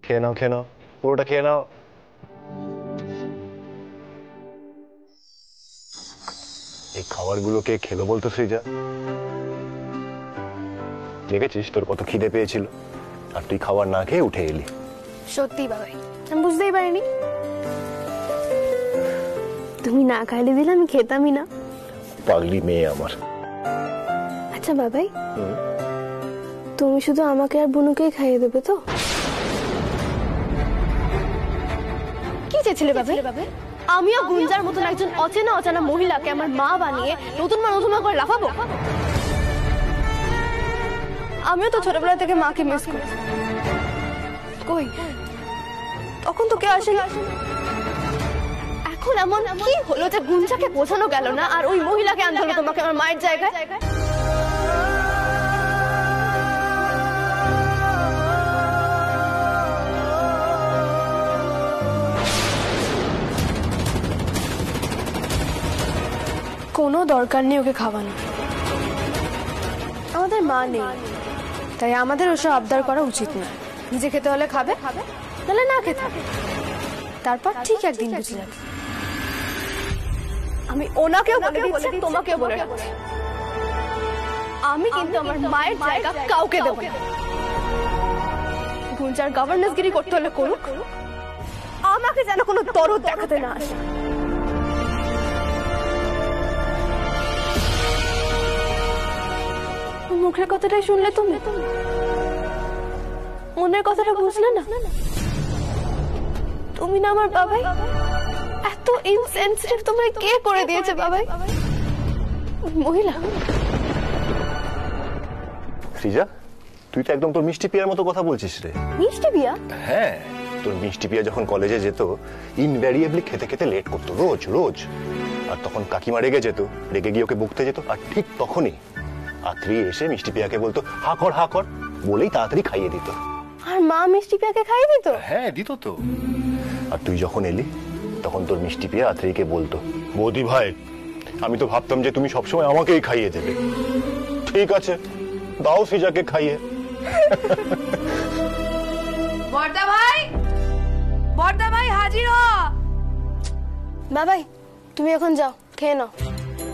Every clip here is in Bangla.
খেয়ে নাও, খেয়ে নাও, পুরোটা খেয়ে নাও। এই খাবারগুলো কে খেলো বলতো সৃজা? দেখেছিস তোর কত খিদে পেয়েছিল, আর তুই খাবার না খেয়ে উঠে এলি। সত্যি বাবাই, আমি বুঝতেই পারিনি। তুমি না খাইলে দিলে আমি খেতামই না। পাগলি মেয়ে আমার। আচ্ছা বাবাই, তুমি শুধু আমাকে আর বুনুকেই খাইয়ে দেবে তো? কি চেয়েছিলে বাবা? আমিও গুঞ্জার মতন একজন অচেনা অচেনা মহিলাকে আমার মা বানিয়ে নতুন মা করে লাফাবো? আমিও তো ছোটবেলা থেকে মাকে মিস করি। কই তখন তো কেউ আসেনি। এখন এমন কি হলো যে গুঞ্জাকে বোঝানো গেল না আর ওই মহিলাকে আনতে হলো তোমাকে আমার মায়ের জায়গায়? কোনো দরকার নেই ওকে খাওয়ানো। আমাদের মা নেই, তাই আমাদের ওসব আবদার করা উচিত না। নিজে খেতে হলে খাবে, তাহলে না খেতে হবে। তারপর ঠিক একদিন বুঝে যাবে। আমি ওনাকেও বলে দিচ্ছি, তোমাকেও বলে রাখছি, আমি কিন্তু আমার মায়ের জায়গা কাউকে দেব না। গুঞ্জার গভর্নেন্সগিরি করতে হলে করুক, আমাকে যেন কোনো দরদ দেখাতে না আসে। মুখের কথাটাই শুনলে তুমি, মনের কথাটা বুঝলে না? তুমি না আমার বাবাই? এত ইনসেনসিটিভ তোমায় কে করে দিয়েছে বাবাই? মহিলা। সৃজা, তুই তো একদম তোর মিষ্টি পিয়ার মতো কথা বলছিস রে। মিষ্টি পিয়া? হ্যাঁ, তোর মিষ্টি পিয়া যখন কলেজে যেত ইনভ্যারিয়েবলি খেতে খেতে লেট করতো রোজ। আর তখন কাকিমা রেগে যেত, রেগে গিয়ে ওকে বকতে যেত। আর ঠিক তখনই আত্রি এসে মিষ্টি পিয়াকে বলতো হা কর বলেই তাড়াতাড়ি খাইয়ে দিত। আর মা মিষ্টি পিয়াকে খাইয়ে দিত? হ্যাঁ, দিত তো। আর তুই যখন এলি তখন তোর মিষ্টি পিয়া আত্রিকে বলতো, বৌদি ভাই, আমি তো ভাবতাম যে তুমি সবসময় আমাকেই খাইয়ে দেবে। ঠিক আছে, দাও সৃজাকে খাইয়ে। বড়দা ভাই হাজির হ। বাবাই, তুমি এখন যাও, খেয়ে নাও।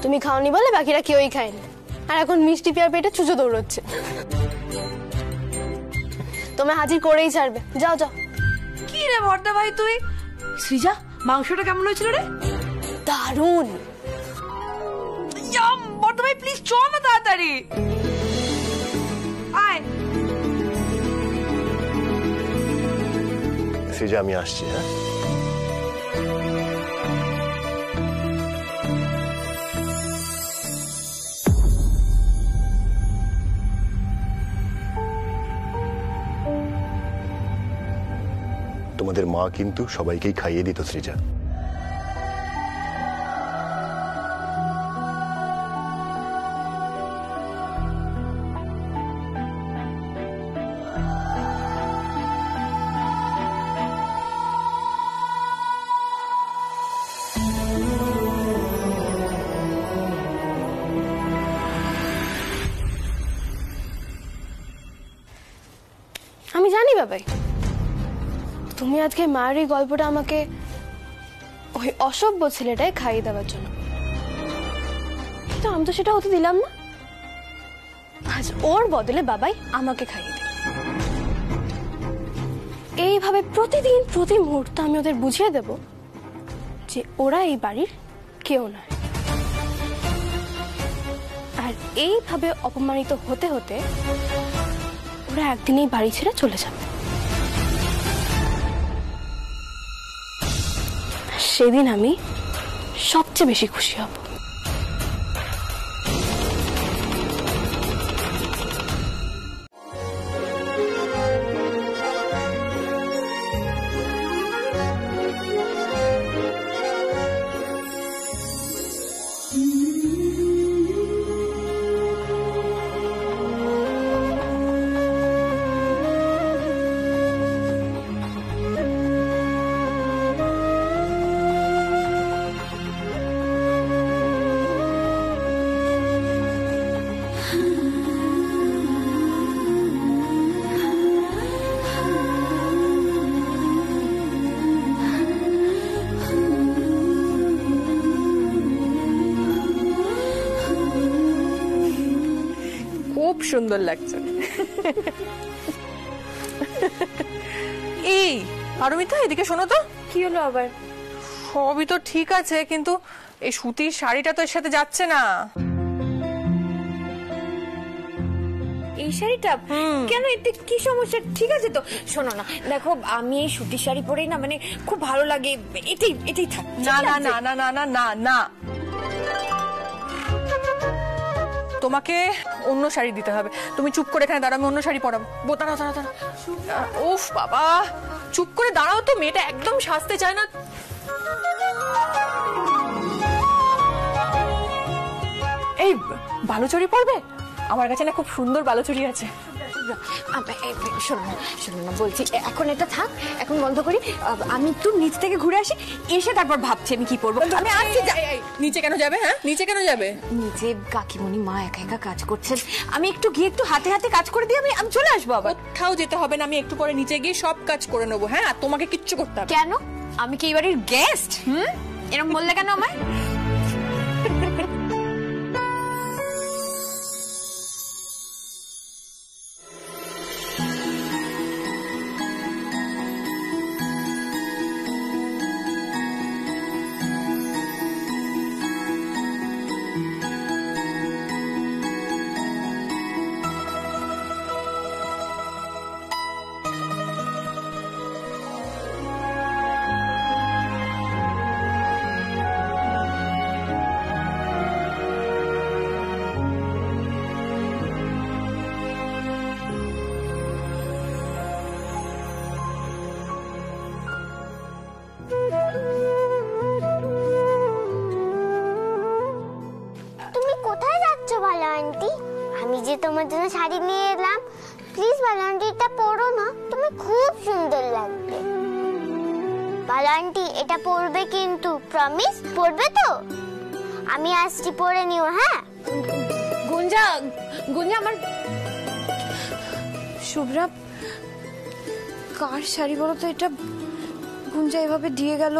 তুমি খাওনি বলে বাকিরা কেউই খায়নি। আর এখন মিষ্টি পিয়ার পেটে চুচো দৌড়চ্ছে। তোমায় হাজির করেই ছাড়বে। যাও। কি রে বড়দা ভাই তুই? সৃজা, মাংসটা কেমন হয়েছিল রে? দারুণ। বড়দা ভাই প্লিজ চল না তাড়াতাড়ি। আয়। সৃজা, আমি আসছি। হ্যাঁ, তোমাদের মা কিন্তু সবাইকেই খাইয়ে দিত সৃজা। আমি জানি বাবাই, তুমি আজকে মায়ের এই গল্পটা আমাকে ওই অসভ্য ছেলেটাই খাইয়ে দেওয়ার জন্য, কিন্তু আমি তো সেটা হতে দিলাম না। আজ ওর বদলে বাবাই আমাকে খাইয়ে দেয়। এইভাবে প্রতিদিন প্রতি মুহূর্তে আমি ওদের বুঝিয়ে দেব যে ওরা এই বাড়ির কেউ নয়। আর এইভাবে অপমানিত হতে হতে ওরা একদিন এই বাড়ি ছেড়ে চলে যাবে। সেদিন আমি সবচেয়ে বেশি খুশি হব। খুব সুন্দর লাগছে। এই পারমিতা, এদিকে শোনো তো। কি হলো আবার? সবই তো ঠিক আছে, কিন্তু এই সুতির শাড়িটা তো এর সাথে যাচ্ছে না। এই শাড়িটা কেন, এতে কি সমস্যা? ঠিক আছে তো, শোনো না, দেখো আমি এই সুতির শাড়ি পরেই না মানে খুব ভালো লাগে, এটাই এটাই থাক। না না না না না না না না, তোমাকে অন্য শাড়ি দিতে হবে। তুমি চুপ করে এখানে দাঁড়াও, আমি অন্য শাড়ি পরাবো। দাঁড়াও দাঁড়াও দাঁড়াও। উফ বাবা, চুপ করে দাঁড়াও তো, মেয়েটা একদম সাজতে চায় না। এই বালুচরি পরবে? আমার কাছে না খুব সুন্দর বালুচরি আছে। শোনো না বলছি, এখন এটা থাক, এখন বন্ধ করি। আমি একটু নিচ থেকে ঘুরে আসি, এসে তারপর ভাবছি আমি কি করবো। আমি আসছি। নিচে কেন যাবে? হ্যাঁ, নিচে কেন যাবে? নিচে কাকিমণি মা একা একা কাজ করছেন, আমি একটু গিয়ে একটু হাতে হাতে কাজ করে দিয়ে আমি চলে আসবো। আবার কোথাও যেতে হবে না, আমি একটু পরে নিচে গিয়ে সব কাজ করে নেবো। হ্যাঁ, আর তোমাকে কিচ্ছু করতে হবে। কেন? আমি কি এই বাড়ির গেস্ট? এরকম বললে কেন আমায়? আমি যে তোমার জন্য শাড়ি নিয়ে এলাম, প্লিজ ভালো আন্টি এটা পরো না, তুমি খুব সুন্দর লাগবে। ভালো আন্টি এটা পরবে কিন্তু, প্রমিস পরবে তো? আমি আসছি, পরে নিও। হ্যাঁ গুঞ্জা, গুঞ্জা আমার। শুভ্রা, কার শাড়ি বলো তো এটা? গুঞ্জা এভাবে দিয়ে গেল,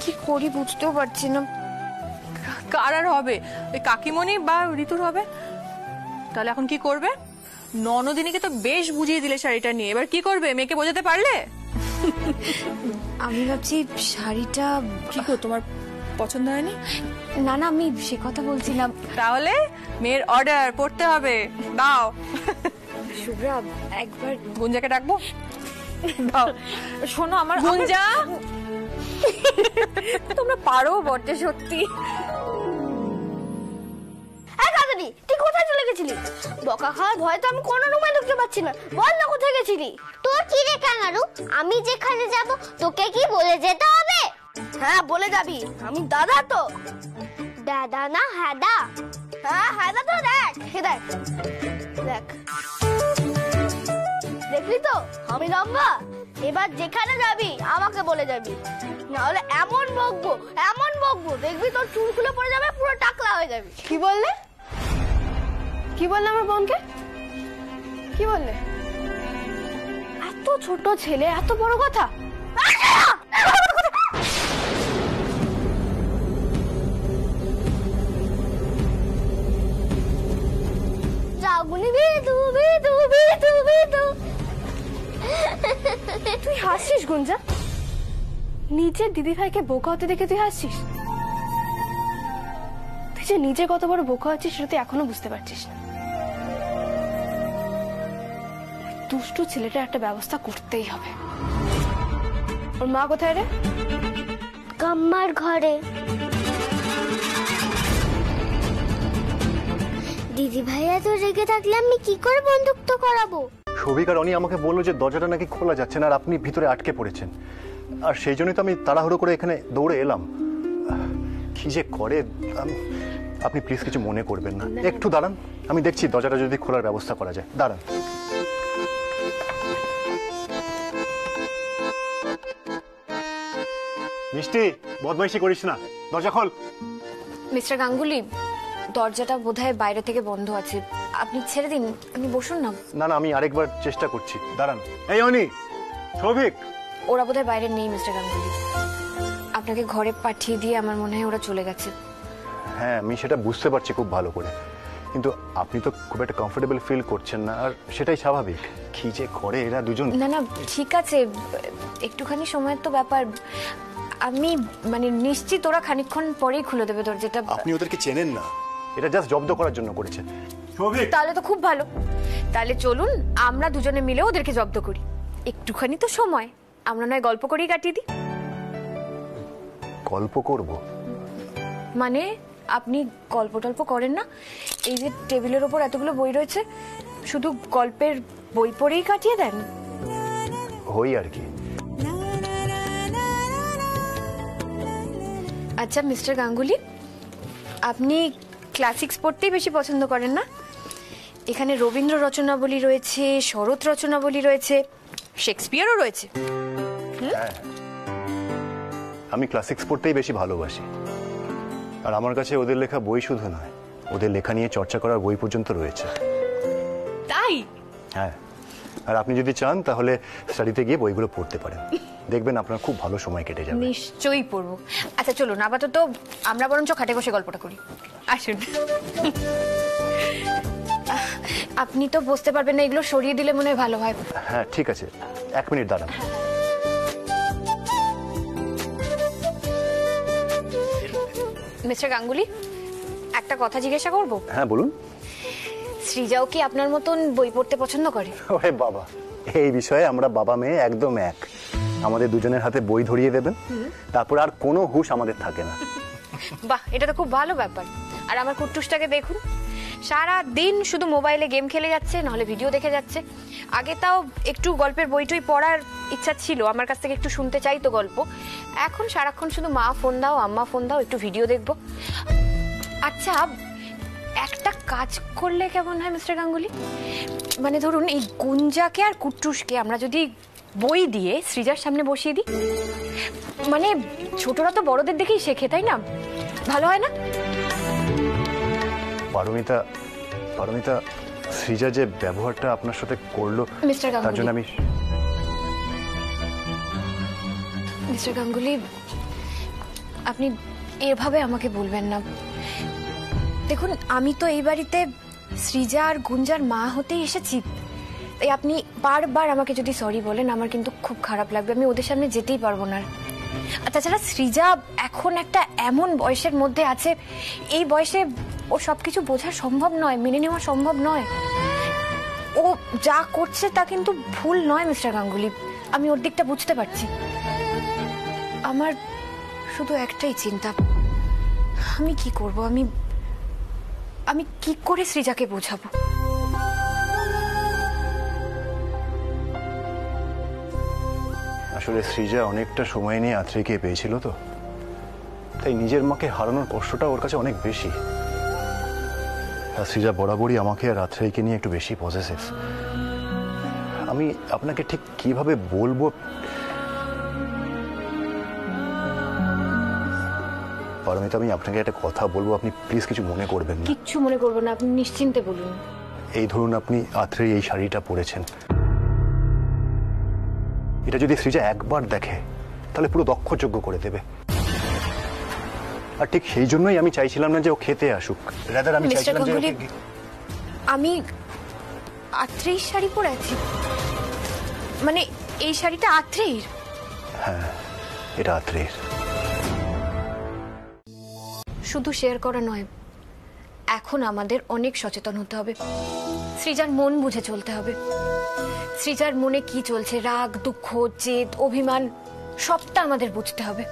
কি করি বুঝতেও পারছি না। কার আর হবে? ওই কাকিমণি বা ঋতুর হবে। তাহলে এখন কি করবে? ননদিনীকে তো বেশ বুঝিয়ে দিলে শাড়িটা নিয়ে, এবার কি করবে? মেয়েকে বোঝাতে পারলে? আমি ভাবছি শাড়িটা কি গো, তোমার পছন্দ হয়নি? না না, আমি সে কথা বলছি না। তাহলে মেয়ের অর্ডার পড়তে হবে, দাও। শুভ্রা, একবার গুঞ্জাকে ডাকবো? দাও। শোনো আমার গুঞ্জা, তোমরা পারো বটে সত্যি। তুই কোথায় চলে গেছিলি? বকা খাওয়ার ভয় তো আমি কোনো রুমে ঢুকতে পারছি না। বল না কোথায় গেছিলি? তোর কি রে কাঙ্গারু, আমি যেখানে যাব তোকে কি বলে যেতে হবে? হ্যাঁ বলে যাবি, আমি দাদা তো। দাদা না হাদা? হ্যাঁ হাদা তো। দেখ দেখ দেখ, দেখলি তো আমি লম্বা। এবার যেখানে যাবি আমাকে বলে যাবি, নাহলে এমন বকবো দেখবি তোর চুল খুলে পড়ে যাবে, পুরো টাকলা হয়ে যাবে। কি বললে? কি বললে আমার বোনকে? কি বললে? এত ছোট ছেলে, এত বড় কথা? তুই হাসছিস গুঞ্জা? নিজের দিদি ভাইকে বোকা হতে দেখে তুই হাসছিস? তুই যে নিজে কত বড় বোকা হচ্ছিস সেটা তুই এখনো বুঝতে পারছিস না। দুষ্টু ছেলেটা একটা ব্যবস্থা করতেই হবে। ওর মা কোথায় রে? কাম্মার ঘরে। দিদি ভাইয়া তো রেগে থাকলে আমি কি করে বন্ধুত্ব করাবো? সৌভিক আর অনি আমাকে বললো যে দরজাটা নাকি খোলা যাচ্ছে না, আর আপনি ভিতরে আটকে পড়েছেন, আর সেই জন্যই তো আমি তাড়াহুড়ো করে এখানে দৌড়ে এলাম। কি যে করে, আপনি প্লিজ কিছু মনে করবেন না, একটু দাঁড়ান, আমি দেখছি দরজাটা যদি খোলার ব্যবস্থা করা যায়। দাঁড়ান। মিষ্টি, বদমাইশি করিস না, দরজা খোল। মিস্টার গাঙ্গুলি, দরজাটা বোধহয় বাইরে থেকে বন্ধ আছে, আপনি ছেড়ে দিন, আপনি বসুন না। না না, আমি আরেকবার চেষ্টা করছি, দাঁড়ান। এই অনি, সৌভিক। ওরা বোধহয় বাইরে নেই মিস্টার গাঙ্গুলি, আপনাকে ঘরে পাঠিয়ে দিয়ে আমার মনে হয় ওরা চলে গেছে। হ্যাঁ, আমি সেটা বুঝতে পারছি খুব ভালো করে, কিন্তু আপনি তো খুব একটা কমফোর্টেবল ফিল করছেন না, আর সেটাই স্বাভাবিক। কি যে করে এরা দুজন। না না ঠিক আছে, একটুখানি সময়ের তো ব্যাপার। আমি মানে নিশ্চিত ওরা খানিকক্ষণ পরেই খুলে দেবে দরজাটা। আপনি ওদেরকে চেনেন না, এটা জাস্ট জব্দ করার জন্য করেছে। তাহলে তো খুব ভালো। তাহলে চলুন আমরা দুজনে মিলে ওদেরকে জব্দ করি। একটুখানি তো সময়, আমরা নয় গল্প করেই কাটিয়ে দিই। গল্প করব? মানে আপনি গল্প টল্প করেন না? এই যে টেবিলের ওপর এতগুলো বই রয়েছে, শুধু গল্পের বই পড়েই কাটিয়ে দেন? হই আর কি। আচ্ছা মিস্টার গাঙ্গুলি, আপনি ক্লাসিক্স পড়তেই বেশি পছন্দ করেন না? এখানে রবীন্দ্র রচনাবলী রয়েছে, শরৎ রচনাবলী রয়েছে, শেক্সপিয়ারও রয়েছে। হ্যাঁ, আমি ক্লাসিক্স পড়তেই বেশি ভালোবাসি। আর আমার কাছে ওদের লেখা বই শুধু নয়, ওদের লেখা নিয়ে চর্চা করার বই পর্যন্ত রয়েছে। তাই? হ্যাঁ, আর আপনি যদি চান তাহলে স্টাডিতে গিয়ে বইগুলো পড়তে পারেন, দেখবেন আপনার খুব ভালো সময় কেটে যাবে। নিশ্চয়ই পড়বো। আচ্ছা চলুন আপাতত আমরা বরঞ্চ খাটে বসে গল্পটা করি। আসুন। আপনি তো বুঝতে পারবেন না, এগুলো সরিয়ে দিলে মনে হয় ভালো হয়। হ্যাঁ ঠিক আছে, 1 মিনিট দাঁড়ান। মিস্টার গাঙ্গুলি, একটা কথা জিজ্ঞাসা করব? হ্যাঁ বলুন। সৃজাও কি আপনার মতন বই পড়তে পছন্দ করে? ওরে বাবা, এই বিষয়ে আমরা বাবা মেয়ে একদম এক। আমাদের দুজনের হাতে বই ধরিয়ে দেবেন, তারপর আর কোনো হুঁশ আমাদের থাকে না। বাহ, এটা তো খুব ভালো ব্যাপার। আর আমার কুট্টুসটাকে দেখুন, সারা দিন শুধু মোবাইলে গেম খেলে যাচ্ছে, নাহলে ভিডিও দেখে যাচ্ছে। আগে তাও একটু গল্পের বইটই পড়ার ইচ্ছা ছিল, আমার কাছ থেকে একটু শুনতে চাইতো গল্প। এখন সারাক্ষণ শুধু মা ফোন দাও, আম্মা ফোন দাও, একটু ভিডিও দেখবো। আচ্ছা, একটা কাজ করলে কেমন হয় মিস্টার গাঙ্গুলি? মানে ধরুন এই গুঞ্জাকে আর কুট্টুসকে আমরা যদি বই দিয়ে সৃজার সামনে বসিয়ে দিই, মানে ছোটরা তো বড়দের দেখেই শেখে, তাই না? ভালো হয় না? পারমিতা, পারমিতা, সৃজা যে ব্যবহারটা আপনার সাথে করলো তার জন্য আমি। মিস্টার গাঙ্গুলি, আপনি এভাবে আমাকে বলবেন না। দেখুন, আমি তো এই বাড়িতে সৃজা আর গুঞ্জার মা হতেই এসেছি, তাই আপনি বারবার আমাকে যদি সরি বলেন আমার কিন্তু খুব খারাপ লাগবে। আমি ওদের সামনে যেতেই পারবো না। আর তাছাড়া সৃজা এখন একটা এমন বয়সের মধ্যে আছে, এই বয়সে ও সবকিছু বোঝা সম্ভব নয়, মেনে নেওয়া সম্ভব নয়। ও যা করছে তা কিন্তু ভুল নয় মিস্টার গাঙ্গুলি, আমি ওর দিকটা বুঝতে পারছি। আমার শুধু একটাই চিন্তা, আমি কি করব? আমি কি করে সৃজাকে বোঝাবো? আসলে সৃজা অনেকটা সময় নিয়ে আত্রেয়কে পেয়েছিল, তো তাই নিজের মাকে হারানোর কষ্টটা ওর কাছে অনেক বেশি। আর সৃজা বরাবরই আমাকে আর আত্রেয়কে নিয়ে একটু বেশি পজেসিভ। আমি আপনাকে ঠিক কিভাবে বলবো, পারমিতা, আমি আপনাকে একটা কথা বলবো, আপনি প্লিজ কিছু মনে করবেন না। কিচ্ছু মনে করবেন না, আপনি নিশ্চিন্তে বলুন। এই ধরুন, আপনি আত্রেয় এই শাড়িটা পরেছেন, এটা যদি সৃজা একবার দেখে তাহলে পুরো দক্ষযোগ্য করে দেবে। আর ঠিক সেই জন্যই আমি চাইছিলাম না যে ও খেতে আসুক, রাদার আমি চাইছিলাম যে আমি আত্রেয়ীর শাড়ি পরে আছি, মানে এই শাড়িটা আত্রেয়ীর? হ্যাঁ, এটা আত্রেয়ীর। শুধু শেয়ার করা নয়, এখন আমাদের অনেক সচেতন হতে হবে। সৃজার মন বুঝে চলতে হবে। সৃজার মনে কি চলছে, রাগ, দুঃখ, জেদ, অভিমান, সবটা আমাদের বুঝতে হবে।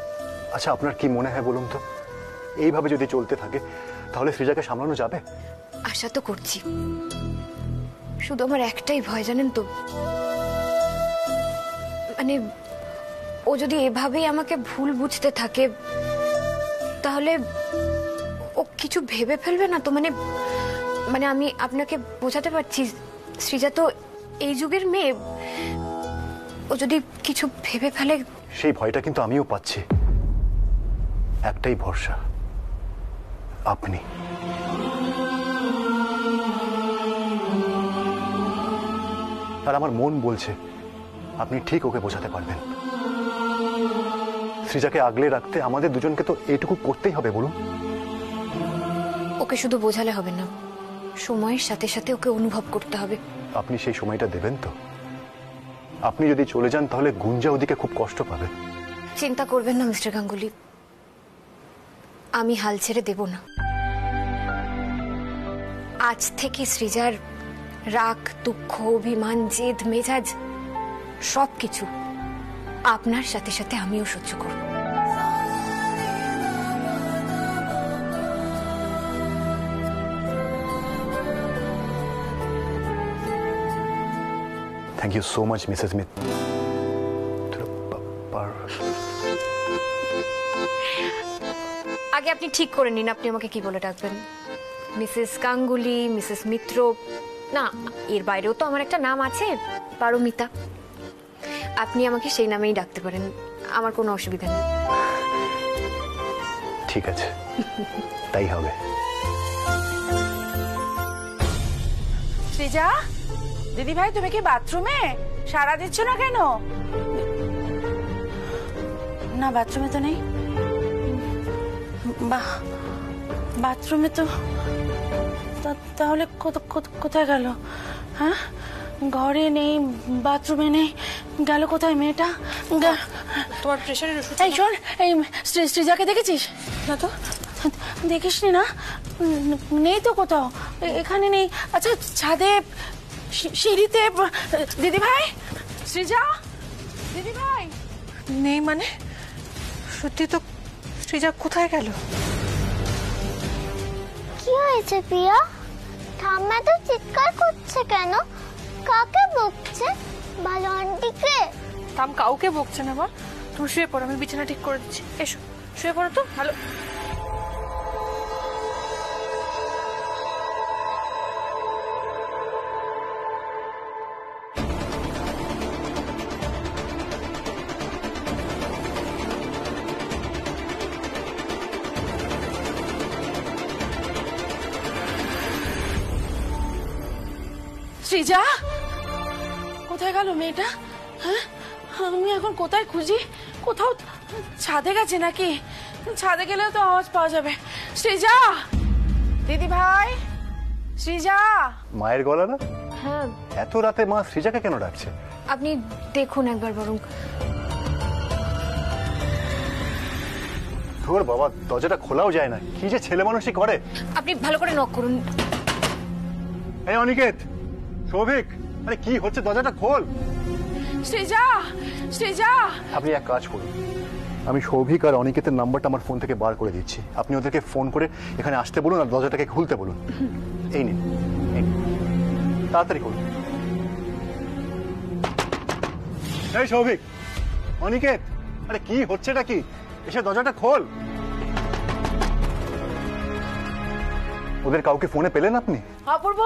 আচ্ছা, আপনার কি মনে হয় বলুন তো, এইভাবে যদি চলতে থাকে তাহলে সৃজাকে সামলানো যাবে? আশা তো করছি, শুধু আমার একটাই ভয় জানেন তো, মানে ও যদি এভাবেই আমাকে ভুল বুঝতে থাকে তাহলে ও কিছু ভেবে ফেলবে না তো? মানে আমি আপনাকে বোঝাতে পারছি, সৃজা তো এই যুগের মেয়ে, ও যদি কিছু ভেবে ফেলে। সেই ভয়টা কিন্তু আমিও পাচ্ছি। একটাই ভরসা, আপনি। আর আমার মন বলছে আপনি ঠিক ওকে বোঝাতে পারবেন। সৃজাকে আগলে রাখতে আমাদের দুজনকে তো এইটুকু করতেই হবে, বলুন। ওকে শুধু বোঝালে হবে না, সময়ের সাথে সাথে ওকে অনুভব করতে হবে। আপনি সেই সময়টা দেবেন তো? আপনি যদি চলে যান তাহলে গুঞ্জা ওদিকে খুব কষ্ট পাবে। চিন্তা করবেন না মিস্টার গাঙ্গুলি, আমি হাল ছেড়ে দেব না। আজ থেকে সৃজার রাগ, দুঃখ, অভিমান, জেদ, মেজাজ সবকিছু আপনার সাথে সাথে আমিও সহ্য করব। Thank you so much Mrs মিত। আগে আপনি ঠিক করে নিন আপনি আমাকে কি বলে ডাকবেন, মিসেস গাঙ্গুলি, মিসেস মিত্র, না এর বাইরেও তো আমার একটা নাম আছে, পারমিতা। আপনি আমাকে সেই নামেই ডাকতে পারেন, আমার কোনো অসুবিধা নেই। ঠিক আছে, তাই হবে। সৃজা, দিদি ভাই তুমি কি বাথরুমে? সাড়া দিচ্ছ না কেন? না বাথরুমে তো নেই। বাথরুমে তো তাহলে কোথায় গেল? হ্যাঁ, ঘরে নেই, বাথরুমে নেই, গেল কোথায় মেয়েটা? তোমার প্রেশারের ওষুধ। এই শোন, এই সৃজাকে দেখেছিস? না তো। দেখিসনি না? নেই তো কোথাও, এখানে নেই। আচ্ছা ছাদে, সিঁড়িতে। দিদি ভাই, সৃজা, দিদি ভাই। নেই মানে? সত্যি তো, সৃজা কোথায় গেল? কি হয়েছে প্রিয়া? ঠাম্মা তো চিৎকার করছে কেন? কাকে বকছে? ভালো আন্টিকে? থাম, কাউকে বকছে না মা। তুমি শুয়ে পড়ো, আমি বিছানা ঠিক করে দিচ্ছি। এসো শুয়ে পড়ো তো। ভালো। সৃজা কোথায় গেল মেয়েটা? হ্যাঁ, আমি এখন কোথায় খুঁজি? কোথাও ছাদে গেছে নাকি? ছাদে গেলেও তো আওয়াজ পাওয়া যাবে। সৃজা, দিদি ভাই, সৃজা। মায়ের গলা না? হ্যাঁ, এত রাতে মা সৃজাকে কেন ডাকছে? আপনি দেখুন একবার বরং। তোর বাবা, দরজাটা খোলাও যায় না, কি যে ছেলে মানুষই করে। আপনি ভালো করে নক করুন। এই অনিকেত, সৌভিক, আরে কি হচ্ছে? দরজাটা খোল। সৃজা, সৃজা। আপনি এক কাজ করুন, আমি সৌভিক আর অনিকেতের নাম্বারটা আমার ফোন থেকে বার করে দিচ্ছি। আপনি ওদেরকে ফোন করে এখানে আসতে বলুন আর দরজাটাকে খুলতে বলুন। এই নিন, তাড়াতাড়ি করুন। এই সৌভিক, অনিকেত, আরে কি হচ্ছেটা কি? এসে দরজাটা খোল। ওদের কাউকে ফোনে পেলেন আপনি? অপূর্ব,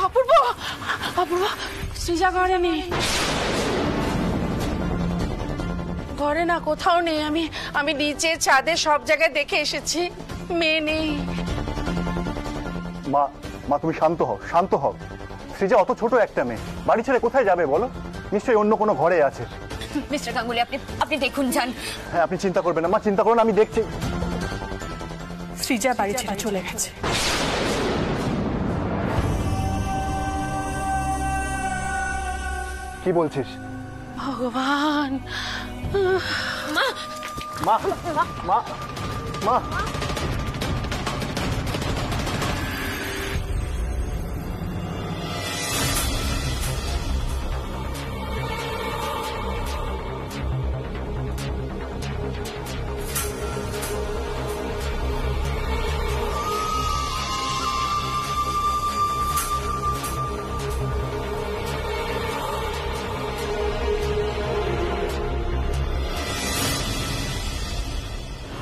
অপূর্ব, অপূর্ব, সৃজা ঘরে নেই। ঘরে না, কোথাও নেই। আমি নিচে, ছাদে, সব জায়গায় দেখে এসেছি, মেয়ে নেই। মা, মা তুমি শান্ত হও, শান্ত হও। সৃজা অত ছোট একটা মেয়ে, বাড়ি ছেড়ে কোথায় যাবে বলো? নিশ্চয়ই অন্য কোনো ঘরে আছে। মিস্টার গাঙ্গুলি, আপনি দেখুন যান। হ্যাঁ, আপনি চিন্তা করবেন না মা, চিন্তা করুন, আমি দেখছি। সৃজা বাড়ি ছেড়ে চলে গেছে। কি বলছিস? ভগবান। মা, মা, মা, মা।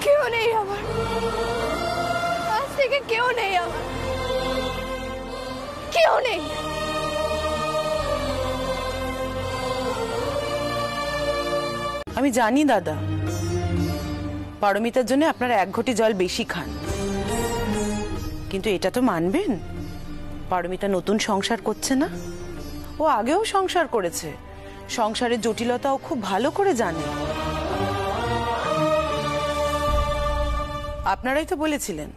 কেউ নেই আমার, আজ থেকে কেউ নেই আমার, কেউ নেই। আমি জানি দাদা, পারমিতার জন্য আপনারা 1 ঘটি জল বেশি খান, কিন্তু এটা তো মানবেন পারমিতা নতুন সংসার করছে না। ও আগেও সংসার করেছে, সংসারের জটিলতাও খুব ভালো করে জানে। আপনারাই তো বলেছিলেন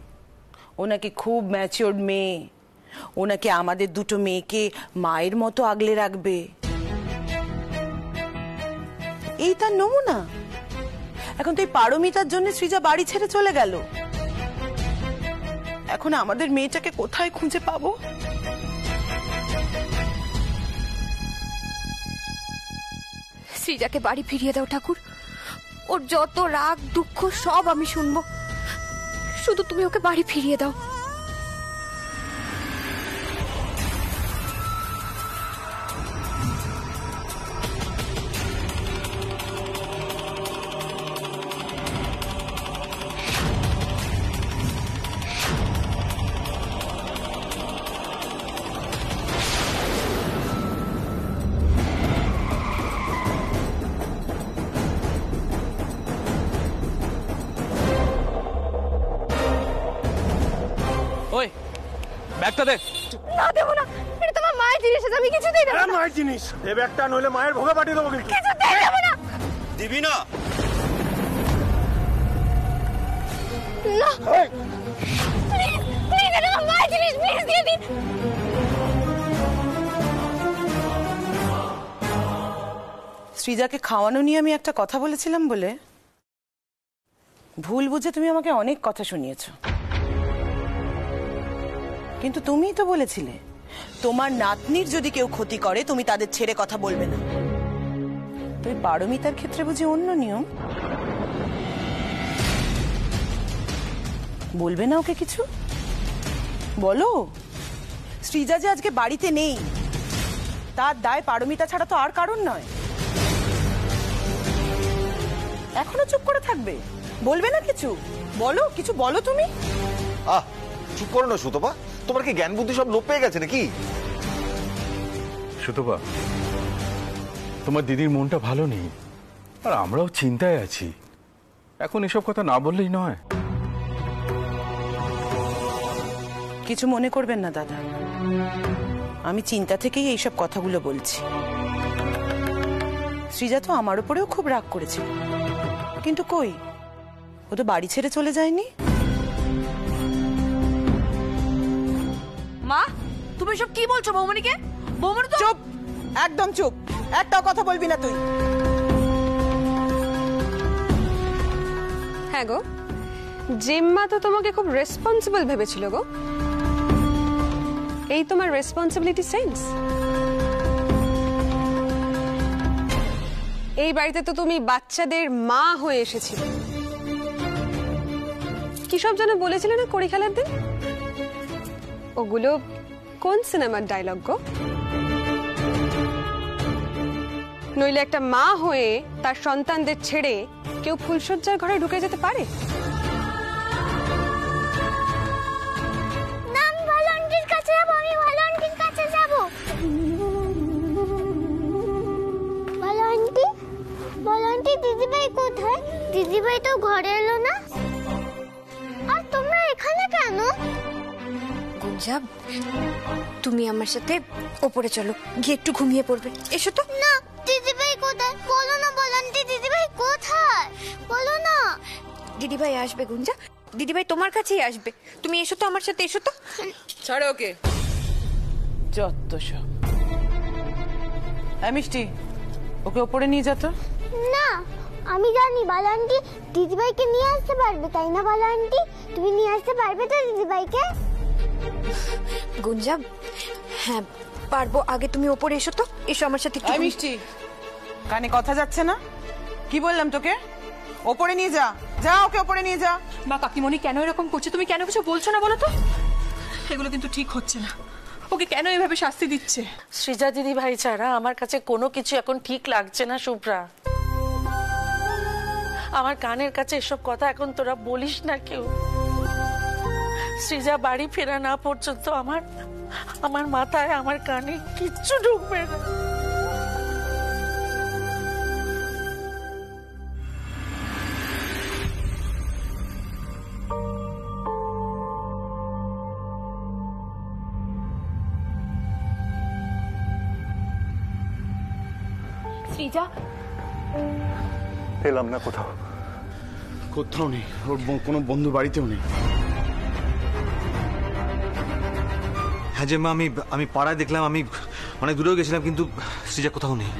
ও নাকি খুব ম্যাচিওরড মেয়ে, ও নাকি আমাদের দুটো মেয়েকে মায়ের মতো আগলে রাখবে। এই তার নমুনা। এখন তো এই পারমিতার জন্য সৃজা বাড়ি ছেড়ে চলে গেল। এখন আমাদের মেয়েটাকে কোথায় খুঁজে পাবো? সৃজাকে বাড়ি ফিরিয়ে দাও ঠাকুর। ওর যত রাগ দুঃখ সব আমি শুনবো, শুধু তুমি ওকে বাড়ি ফিরিয়ে দাও। ওই ব্যাগটা দে। না দেবো না, এটা তোমার মায়ের জিনিস, আমি কিছুতেই দেবো না। মায়ের জিনিস, এই ব্যাগটা নইলে মায়ের ভোগে পাঠিয়ে দেবো কিন্তু। কিছুতেই দেবো না। দিবি না? না প্লিজ প্লিজ, এটা আমার মায়ের জিনিস, প্লিজ দিয়ে দিন। সৃজাকে খাওয়ানো নিয়ে আমি একটা কথা বলেছিলাম বলে ভুল বুঝে তুমি আমাকে অনেক কথা শুনিয়েছো, কিন্তু তুমিই তো বলেছিলে তোমার নাতনির যদি কেউ ক্ষতি করে তুমি তাদের ছেড়ে কথা বলবে না। তুই পারমিতার ক্ষেত্রে বুঝি অন্য নিয়ম? বলবে না ওকে কিছু? বলো। সৃজা যে আজকে বাড়িতে নেই তার দায় পারমিতা ছাড়া তো আর কারণ নয়। এখনো চুপ করে থাকবে? বলবে না কিছু? বলো, কিছু বলো তুমি। চুপ করো না সুতপা, তোমার কি জ্ঞান বুদ্ধি সব লোপ পেয়ে গেছে নাকি? সুতপা, তোমার দিদির মনটা ভালো নেই, আর আমরাও চিন্তায় আছি। এখন এসব কথা না বললেই নয়। কিছু মনে করবেন না দাদা, আমি চিন্তা থেকেই এইসব কথাগুলো বলছি। সৃজা তো আমার উপরেও খুব রাগ করেছিল, কিন্তু কই, ও তো বাড়ি ছেড়ে চলে যায়নি। মা, তুমি সব কি বলছো বৌমনিকে? বৌমনি তো চুপ, একদম চুপ, একটাও কথা বলবি না তুই। হ্যাঁ গো, জিম্মা তো তোমাকে খুব রেসপন্সিবল ভেবেছিল গো। এই তোমার রেসপন্সিবিলিটি সেন্স। এই বাড়িতে তো তুমি বাচ্চাদের মা হয়ে এসেছিলে। কি সব যেন বলেছিলে না কড়ি খেলার দিন? ওগুলো কোন সিনেমার ডায়লগ গো? নইলে একটা মা হয়ে তার সন্তানদের ছেড়ে কেউ ফুলসজ্জার ঘরে ঢুকে যেতে পারে? না, আমি ভালো আন্টির কাছে যাবো, আমি ভালো আন্টির কাছে যাবো। ভালো আন্টি, ভালো আন্টি, দিদিভাই কোথায়? দিদিভাই তো ঘরে এলো না। আর তোমরা এখানে কেন? গুঞ্জা, তুমি আমার সাথে ওপরে চলো, গিয়ে একটু ঘুমিয়ে পড়বে। এসো তো। না, দিদিভাই কোথায়? বলো না বলো আন্টি, দিদিভাই কোথায়? বলো না। দিদিভাই আসবে গুঞ্জা, দিদিভাই তোমার কাছেই আসবে। তুমি এসো তো আমার সাথে, এসো তো। ছাড়ো ওকে, যত সব। মিষ্টি, ওকে ওপরে নিয়ে যা তো। না, আমি জানি ভালো আন্টি দিদিভাইকে নিয়ে আসতে পারবে, তাই না ভালো আন্টি? তুমি নিয়ে আসতে পারবে তো দিদিভাইকে? গুঞ্জা, হ্যাঁ পারবো। আগে তুমি ওপরে এসো তো, এসো আমার সাথে একটু। মিষ্টি, কানে কথা যাচ্ছে না? কি বললাম তোকে? ওপরে নিয়ে যা, যা ওকে ওপরে নিয়ে যা। মা, কাকিমণি কেন এরকম করছে? তুমি কেন কিছু বলছো না বলো তো? এগুলো কিন্তু ঠিক হচ্ছে না। ওকে কেন এভাবে শাস্তি দিচ্ছে? সৃজা দিদি ভাই ছাড়া আমার কাছে কোনো কিছু এখন ঠিক লাগছে না শুভ্রা। আমার কানের কাছে এসব কথা এখন তোরা বলিস না কেউ। সৃজা বাড়ি ফেরা না পর্যন্ত আমার মাথায় আমার কানে কিচ্ছু ঢুকবে না। সৃজা, পেলাম না কোথাও। কোথাও নেই, ওর কোনো বন্ধু বাড়িতেও নেই। হ্যাঁ যে মা, আমি পাড়ায় দেখলাম, আমি অনেক দূরেও গেছিলাম, কিন্তু সৃজা কোথাও নেই।